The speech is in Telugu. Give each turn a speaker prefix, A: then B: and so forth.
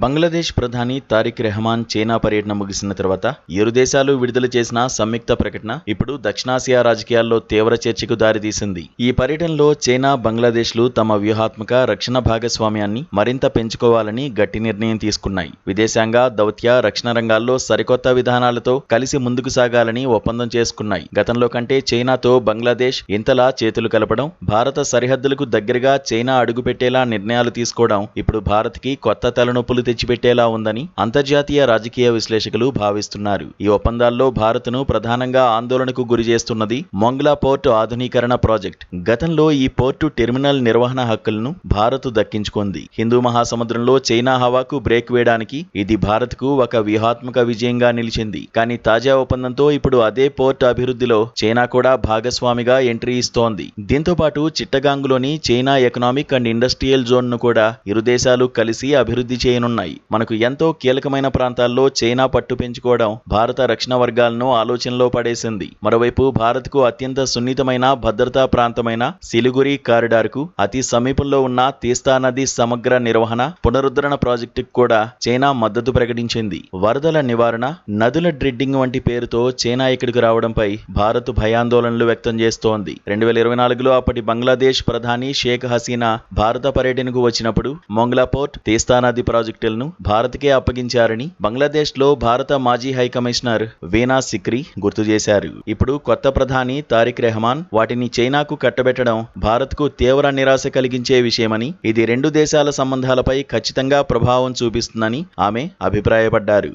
A: బంగ్లాదేశ్ ప్రధాని తారిక్ రెహమాన్ చైనా పర్యటన ముగిసిన తర్వాత ఇరు దేశాలు విడుదల చేసిన సంయుక్త ప్రకటన ఇప్పుడు దక్షిణాసియా రాజకీయాల్లో తీవ్ర చర్చకు దారితీసింది. ఈ పర్యటనలో చైనా, బంగ్లాదేశ్లు తమ వ్యూహాత్మక రక్షణ భాగస్వామ్యాన్ని మరింత పెంచుకోవాలని గట్టి నిర్ణయం తీసుకున్నాయి. విదేశాంగ, దౌత్య, రక్షణ రంగాల్లో సరికొత్త విధానాలతో కలిసి ముందుకు సాగాలని ఒప్పందం చేసుకున్నాయి. గతంలో కంటే చైనాతో బంగ్లాదేశ్ ఇంతలా చేతులు కలపడం, భారత సరిహద్దులకు దగ్గరగా చైనా అడుగుపెట్టేలా నిర్ణయాలు తీసుకోవడం ఇప్పుడు భారత్కి కొత్త తలనొప్పులు తెచ్చిపెట్టేలా ఉందని అంతర్జాతీయ రాజకీయ విశ్లేషకులు భావిస్తున్నారు. ఈ ఒప్పందాల్లో భారత్ను ప్రధానంగా ఆందోళనకు గురిచేస్తున్నది మొంగ్లా పోర్టు ఆధునీకరణ ప్రాజెక్ట్. గతంలో ఈ పోర్టు టెర్మినల్ నిర్వహణ హక్కులను భారత్ దక్కించుకుంది. హిందూ మహాసముద్రంలో చైనా హవాకు బ్రేక్ వేయడానికి ఇది భారత్కు ఒక వ్యూహాత్మక విజయంగా నిలిచింది. కానీ తాజా ఒప్పందంతో ఇప్పుడు అదే పోర్టు అభివృద్ధిలో చైనా కూడా భాగస్వామిగా ఎంట్రీ ఇస్తోంది. దీంతో పాటు చిట్టగాంగ్లోని China economic and industrial zone ను కూడా ఇరు దేశాలు కలిసి అభివృద్ధి చేయనున్నాయి. మనకు ఎంతో కీలకమైన ప్రాంతాల్లో చైనా పట్టు పెంచుకోవడం భారత రక్షణ వర్గాలను ఆలోచనలో పడేసింది. మరోవైపు భారత్కు అత్యంత సున్నితమైన భద్రతా ప్రాంతమైన సిలిగురి కారిడార్కు అతి సమీపంలో ఉన్న తీస్తా నది సమగ్ర నిర్వహణ, పునరుద్ధరణ ప్రాజెక్టుకు కూడా చైనా మద్దతు ప్రకటించింది. వరదల నివారణ, నదుల డ్రెడ్డింగ్ వంటి పేరుతో చైనా ఇక్కడికి రావడంపై భారత్ భయాందోళనలు వ్యక్తం చేస్తోంది. 2024లో అప్పటి బంగ్లాదేశ్ ప్రధాని షేక్ హసీనా భారత పర్యటనకు వచ్చినప్పుడు మొంగ్లా పోర్ట్, తీస్తా నది ప్రాజెక్టులను భారత్కే అప్పగించారని బంగ్లాదేశ్లో భారత మాజీ హైకమిషనర్ వీనా సిక్రీ గుర్తు చేశారు. ఇప్పుడు కొత్త ప్రధాని తారిక్ రెహమాన్ వాటిని చైనాకు కట్టబెట్టడం భారత్కు తీవ్ర నిరాశ కలిగించే విషయమని, ఇది రెండు దేశాల సంబంధాలపై ఖచ్చితంగా ప్రభావం చూపిస్తుందని ఆమె అభిప్రాయపడ్డారు.